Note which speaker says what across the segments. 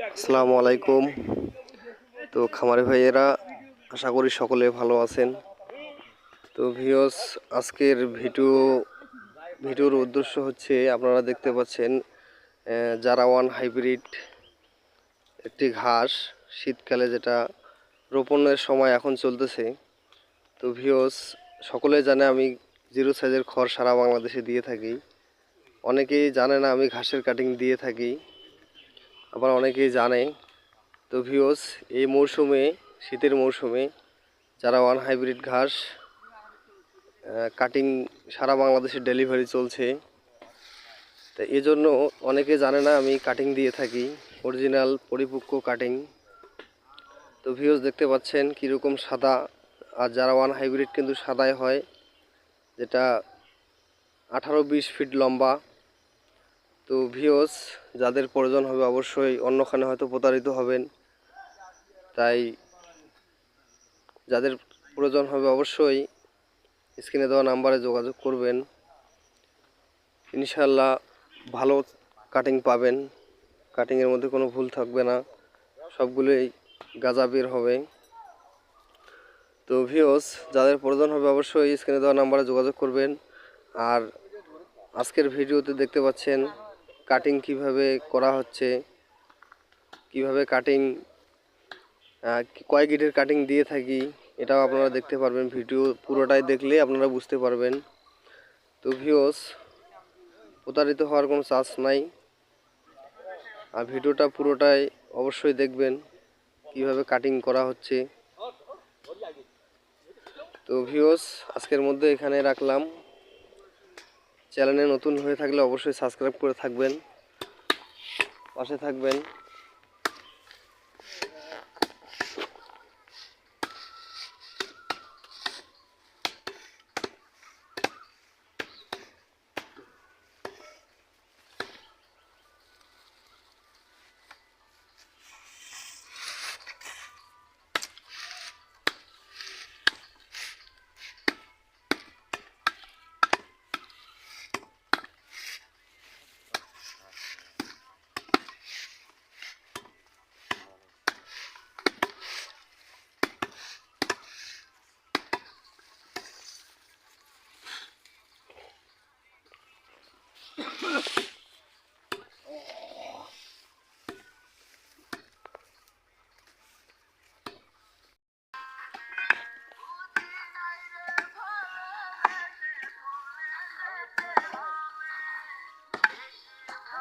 Speaker 1: আসসালামু আলাইকুম। তো খামারি ভাইয়েরা, আশা করি সকলে ভালো আছেন। তো ভিউয়ার্স, আজকের ভিডিওর উদ্দেশ্য হচ্ছে, আপনারা দেখতে পাচ্ছেন জারাওয়ান হাইব্রিড একটি ঘাস, শীতকালে যেটা রোপণের সময় এখন চলতেছে। তো ভিউয়ার্স, সকলে জানে আমি জিরো সাইজের খড় সারা বাংলাদেশে দিয়ে থাকি। অনেকেই জানে না আমি ঘাসের কাটিং দিয়ে থাকি, আবার অনেকেই জানে। তো ভিউয়ার্স, এই মৌসুমে, শীতের মৌসুমে জারাওয়ান হাইব্রিড ঘাস কাটিং সারা বাংলাদেশে ডেলিভারি চলছে। তো এই জন্য অনেকে জানে না আমি কাটিং দিয়ে থাকি, অরিজিনাল পরিপক্ক কাটিং। তো ভিউয়ার্স, দেখতে পাচ্ছেন কীরকম সাদা, আর জারাওয়ান হাইব্রিড কিন্তু সাদাই হয়, যেটা 18-20 ফিট লম্বা। তো ভিউয়ার্স, যাদের প্রয়োজন হবে অবশ্যই, অন্যখানে হয়তো প্রতারিত হবেন, তাই যাদের প্রয়োজন হবে অবশ্যই স্ক্রিনে দেওয়া নাম্বারে যোগাযোগ করবেন। ইনশাল্লাহ ভালো কাটিং পাবেন, কাটিংয়ের মধ্যে কোনো ভুল থাকবে না, সবগুলোই গাজা বের হবে। তো ভিউয়ার্স, যাদের প্রয়োজন হবে অবশ্যই স্ক্রিনে দেওয়া নাম্বারে যোগাযোগ করবেন। আর আজকের ভিডিওতে দেখতে পাচ্ছেন কাটিং কিভাবে করা হচ্ছে, কিভাবে কাটিং, কয় গিটের কাটিং দিয়ে থাকি, এটাও আপনারা দেখতে পারবেন। ভিডিও পুরোটাই দেখলে আপনারা বুঝতে পারবেন। তো ভিউয়ার্স, প্রতারিত হওয়ার কোনো চান্স নাই, আর ভিডিওটা পুরোটাই অবশ্যই দেখবেন কিভাবে কাটিং করা হচ্ছে। তো ভিউয়ার্স, আজকের মধ্যে এখানে রাখলাম। চ্যানেলে নতুন হয়ে থাকলে অবশ্যই সাবস্ক্রাইব করে থাকবেন, পাশে থাকবেন।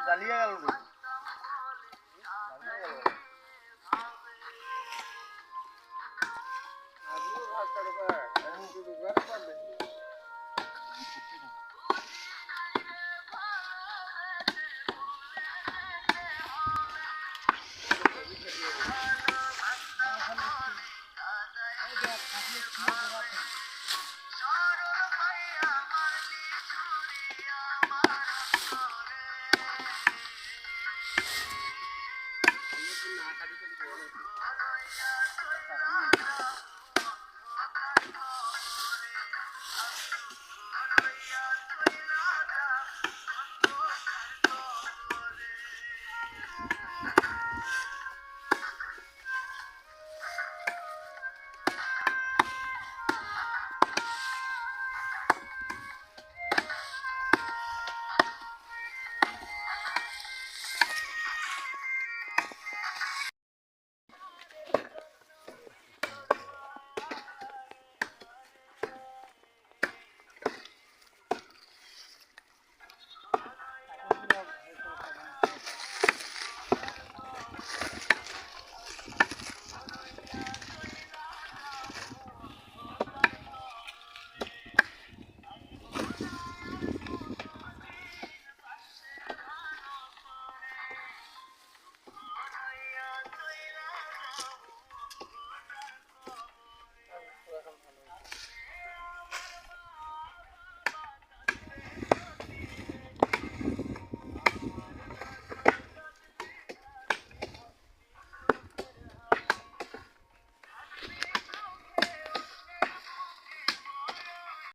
Speaker 1: জ্বালিয়ে গেল।